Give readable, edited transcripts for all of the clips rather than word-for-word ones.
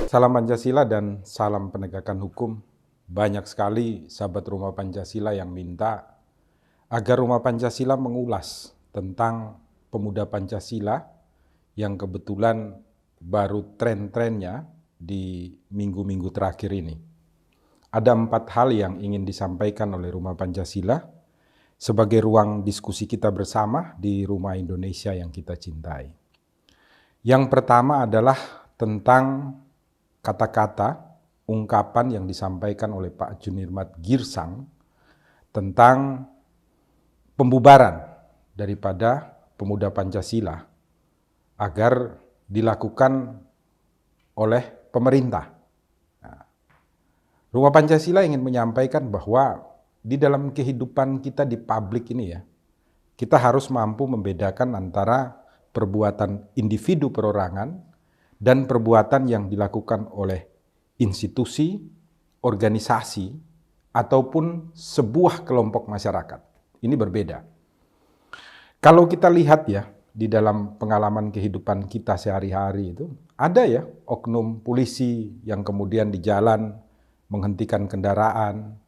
Salam Pancasila dan salam penegakan hukum. Banyak sekali sahabat Rumah Pancasila yang minta agar Rumah Pancasila mengulas tentang pemuda Pancasila yang kebetulan baru tren-trennya di minggu-minggu terakhir ini. Ada 4 hal yang ingin disampaikan oleh Rumah Pancasila sebagai ruang diskusi kita bersama di Rumah Indonesia yang kita cintai. Yang pertama adalah tentang kata-kata, ungkapan yang disampaikan oleh Pak Junirmat Girsang tentang pembubaran daripada pemuda Pancasila agar dilakukan oleh pemerintah. Nah, Rumah Pancasila ingin menyampaikan bahwa di dalam kehidupan kita di publik ini ya, kita harus mampu membedakan antara perbuatan individu perorangan dan perbuatan yang dilakukan oleh institusi, organisasi, ataupun sebuah kelompok masyarakat. Ini berbeda. Kalau kita lihat ya, di dalam pengalaman kehidupan kita sehari-hari itu, ada ya oknum polisi yang kemudian di jalan menghentikan kendaraan,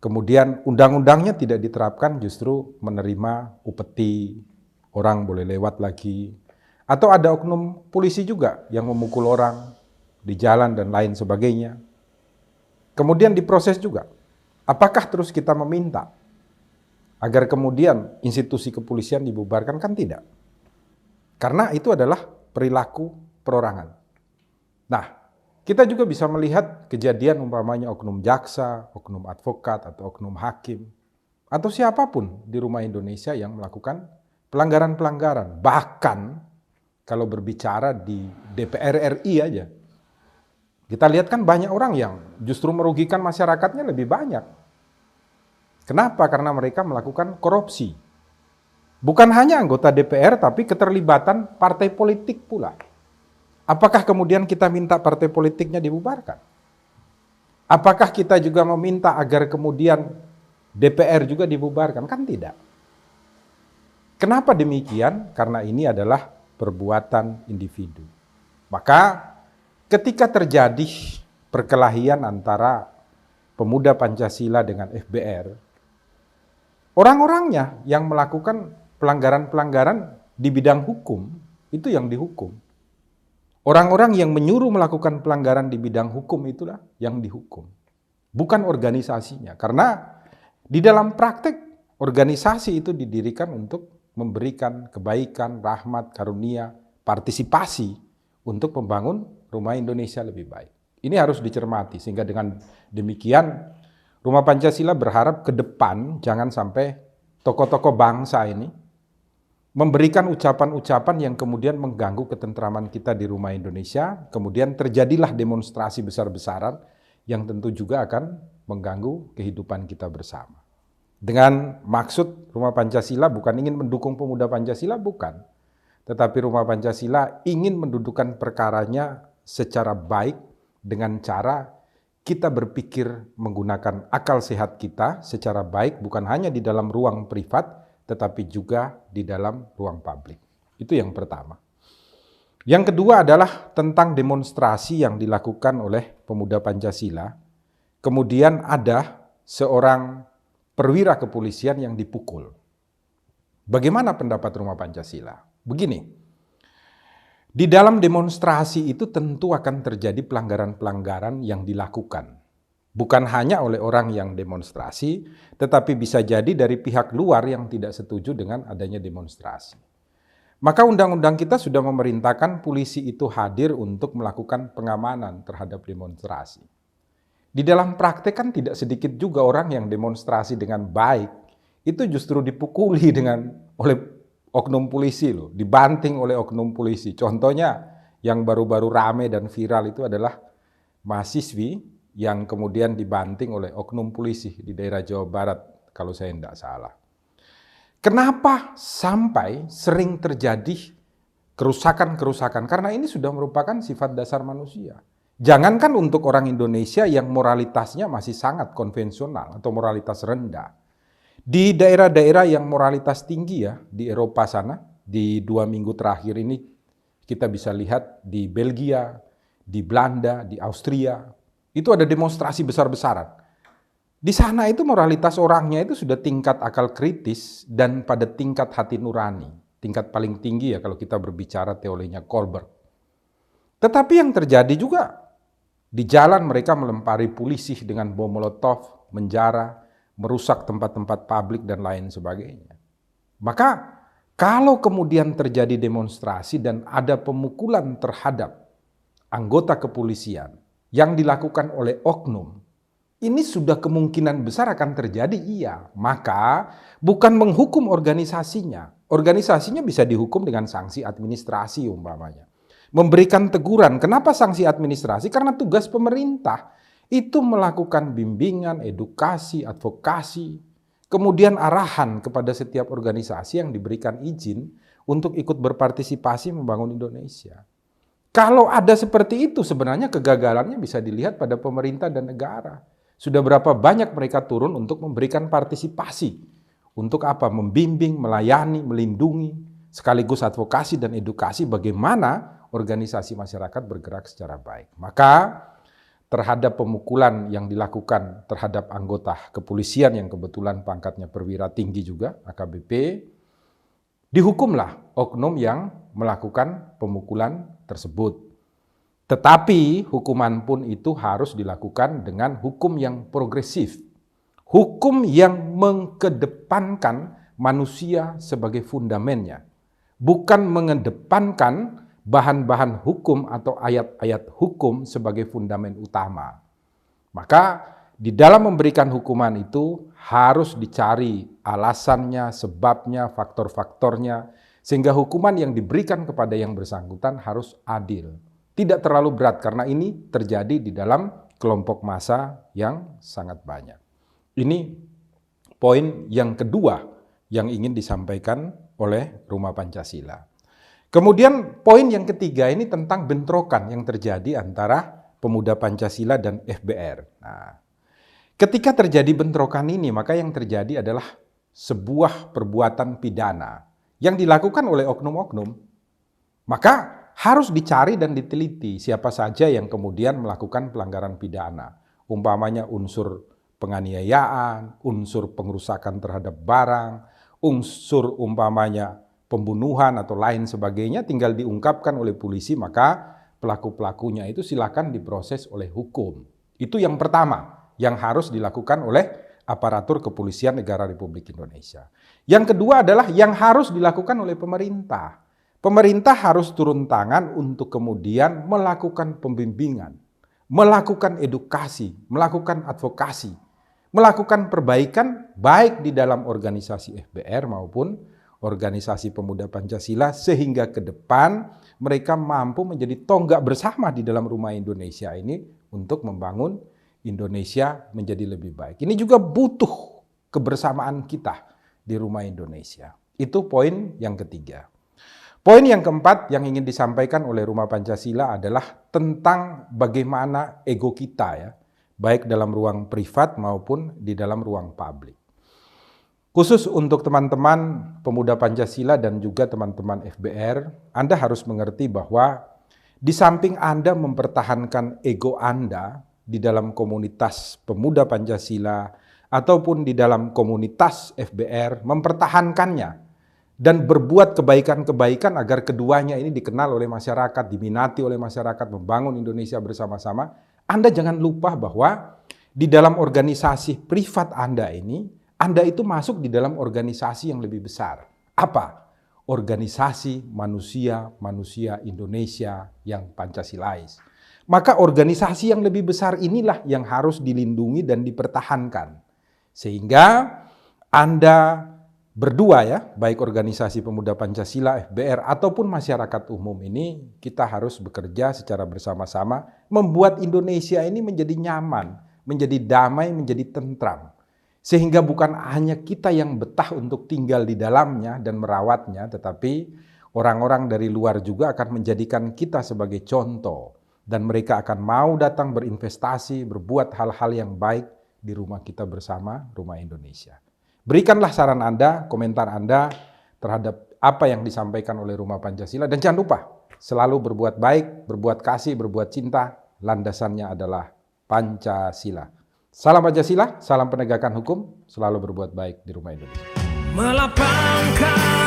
kemudian undang-undangnya tidak diterapkan, justru menerima upeti, orang boleh lewat lagi. Atau ada oknum polisi juga yang memukul orang di jalan dan lain sebagainya. Kemudian diproses juga. Apakah terus kita meminta agar kemudian institusi kepolisian dibubarkan? Kan tidak. Karena itu adalah perilaku perorangan. Nah, kita juga bisa melihat kejadian umpamanya oknum jaksa, oknum advokat, atau oknum hakim, atau siapapun di Rumah Indonesia yang melakukan pelanggaran-pelanggaran. Bahkan kalau berbicara di DPR RI aja, kita lihat kan banyak orang yang justru merugikan masyarakatnya lebih banyak. Kenapa? Karena mereka melakukan korupsi. Bukan hanya anggota DPR, tapi keterlibatan partai politik pula. Apakah kemudian kita minta partai politiknya dibubarkan? Apakah kita juga meminta agar kemudian DPR juga dibubarkan? Kan tidak. Kenapa demikian? Karena ini adalah perbuatan individu. Maka ketika terjadi perkelahian antara pemuda Pancasila dengan FBR, orang-orangnya yang melakukan pelanggaran-pelanggaran di bidang hukum, itu yang dihukum. Orang-orang yang menyuruh melakukan pelanggaran di bidang hukum itulah yang dihukum. Bukan organisasinya. Karena di dalam praktek, organisasi itu didirikan untuk memberikan kebaikan, rahmat, karunia, partisipasi untuk membangun Rumah Indonesia lebih baik. Ini harus dicermati, sehingga dengan demikian Rumah Pancasila berharap ke depan jangan sampai tokoh-tokoh bangsa ini memberikan ucapan-ucapan yang kemudian mengganggu ketentraman kita di Rumah Indonesia, kemudian terjadilah demonstrasi besar-besaran yang tentu juga akan mengganggu kehidupan kita bersama. Dengan maksud Rumah Pancasila bukan ingin mendukung pemuda Pancasila, bukan. Tetapi Rumah Pancasila ingin mendudukan perkaranya secara baik dengan cara kita berpikir menggunakan akal sehat kita secara baik, bukan hanya di dalam ruang privat, tetapi juga di dalam ruang publik. Itu yang pertama. Yang kedua adalah tentang demonstrasi yang dilakukan oleh pemuda Pancasila. Kemudian ada seorang perwira kepolisian yang dipukul. Bagaimana pendapat Rumah Pancasila? Begini, di dalam demonstrasi itu tentu akan terjadi pelanggaran-pelanggaran yang dilakukan. Bukan hanya oleh orang yang demonstrasi, tetapi bisa jadi dari pihak luar yang tidak setuju dengan adanya demonstrasi. Maka undang-undang kita sudah memerintahkan polisi itu hadir untuk melakukan pengamanan terhadap demonstrasi. Di dalam praktek kan tidak sedikit juga orang yang demonstrasi dengan baik, itu justru dipukuli oleh oknum polisi loh, dibanting oleh oknum polisi. Contohnya yang baru-baru rame dan viral itu adalah mahasiswi yang kemudian dibanting oleh oknum polisi di daerah Jawa Barat, kalau saya tidak salah. Kenapa sampai sering terjadi kerusakan-kerusakan? Karena ini sudah merupakan sifat dasar manusia. Jangankan untuk orang Indonesia yang moralitasnya masih sangat konvensional atau moralitas rendah. Di daerah-daerah yang moralitas tinggi ya, di Eropa sana, di 2 minggu terakhir ini kita bisa lihat di Belgia, di Belanda, di Austria, itu ada demonstrasi besar-besaran. Di sana itu moralitas orangnya itu sudah tingkat akal kritis dan pada tingkat hati nurani. Tingkat paling tinggi ya kalau kita berbicara teorinya Kohlberg. Tetapi yang terjadi juga di jalan mereka melempari polisi dengan bom molotov, menjara, merusak tempat-tempat publik dan lain sebagainya. Maka kalau kemudian terjadi demonstrasi dan ada pemukulan terhadap anggota kepolisian yang dilakukan oleh oknum, ini sudah kemungkinan besar akan terjadi, iya. Maka bukan menghukum organisasinya. Organisasinya bisa dihukum dengan sanksi administrasi umpamanya. Memberikan teguran. Kenapa sanksi administrasi? Karena tugas pemerintah itu melakukan bimbingan, edukasi, advokasi, kemudian arahan kepada setiap organisasi yang diberikan izin untuk ikut berpartisipasi membangun Indonesia. Kalau ada seperti itu sebenarnya kegagalannya bisa dilihat pada pemerintah dan negara. Sudah berapa banyak mereka turun untuk memberikan partisipasi. Untuk apa? Membimbing, melayani, melindungi, sekaligus advokasi dan edukasi bagaimana organisasi masyarakat bergerak secara baik. Maka terhadap pemukulan yang dilakukan terhadap anggota kepolisian yang kebetulan pangkatnya perwira tinggi juga, AKBP, dihukumlah oknum yang melakukan pemukulan tersebut. Tetapi hukuman pun itu harus dilakukan dengan hukum yang progresif. Hukum yang mengedepankan manusia sebagai fundamennya. Bukan mengedepankan bahan-bahan hukum atau ayat-ayat hukum sebagai fundamen utama. Maka di dalam memberikan hukuman itu harus dicari alasannya, sebabnya, faktor-faktornya, sehingga hukuman yang diberikan kepada yang bersangkutan harus adil. Tidak terlalu berat karena ini terjadi di dalam kelompok massa yang sangat banyak. Ini poin yang kedua yang ingin disampaikan oleh Rumah Pancasila. Kemudian poin yang ketiga ini tentang bentrokan yang terjadi antara Pemuda Pancasila dan FBR. Nah, ketika terjadi bentrokan ini maka yang terjadi adalah sebuah perbuatan pidana yang dilakukan oleh oknum-oknum. Maka harus dicari dan diteliti siapa saja yang kemudian melakukan pelanggaran pidana. Umpamanya unsur penganiayaan, unsur pengerusakan terhadap barang, unsur umpamanya pembunuhan atau lain sebagainya tinggal diungkapkan oleh polisi, maka pelaku-pelakunya itu silakan diproses oleh hukum. Itu yang pertama yang harus dilakukan oleh aparatur kepolisian negara Republik Indonesia. Yang kedua adalah yang harus dilakukan oleh pemerintah. Pemerintah harus turun tangan untuk kemudian melakukan pembimbingan, melakukan edukasi, melakukan advokasi, melakukan perbaikan baik di dalam organisasi FBR maupun organisasi Pemuda Pancasila sehingga ke depan mereka mampu menjadi tonggak bersama di dalam Rumah Indonesia ini untuk membangun Indonesia menjadi lebih baik. Ini juga butuh kebersamaan kita di Rumah Indonesia. Itu poin yang ketiga. Poin yang keempat yang ingin disampaikan oleh Rumah Pancasila adalah tentang bagaimana ego kita ya, baik dalam ruang privat maupun di dalam ruang publik. Khusus untuk teman-teman Pemuda Pancasila dan juga teman-teman FBR, Anda harus mengerti bahwa di samping Anda mempertahankan ego Anda di dalam komunitas Pemuda Pancasila ataupun di dalam komunitas FBR, mempertahankannya dan berbuat kebaikan-kebaikan agar keduanya ini dikenal oleh masyarakat, diminati oleh masyarakat, membangun Indonesia bersama-sama. Anda jangan lupa bahwa di dalam organisasi privat Anda ini, Anda itu masuk di dalam organisasi yang lebih besar. Apa? Organisasi manusia Indonesia yang Pancasilais. Maka organisasi yang lebih besar inilah yang harus dilindungi dan dipertahankan. Sehingga Anda berdua ya, baik organisasi Pemuda Pancasila, FBR, ataupun masyarakat umum ini, kita harus bekerja secara bersama-sama, membuat Indonesia ini menjadi nyaman, menjadi damai, menjadi tentram. Sehingga bukan hanya kita yang betah untuk tinggal di dalamnya dan merawatnya, tetapi orang-orang dari luar juga akan menjadikan kita sebagai contoh. Dan mereka akan mau datang berinvestasi, berbuat hal-hal yang baik di rumah kita bersama, Rumah Indonesia. Berikanlah saran Anda, komentar Anda terhadap apa yang disampaikan oleh Rumah Pancasila. Dan jangan lupa, selalu berbuat baik, berbuat kasih, berbuat cinta. Landasannya adalah Pancasila. Salam Pancasila, salam penegakan hukum, selalu berbuat baik di rumah Indonesia. Melapangkan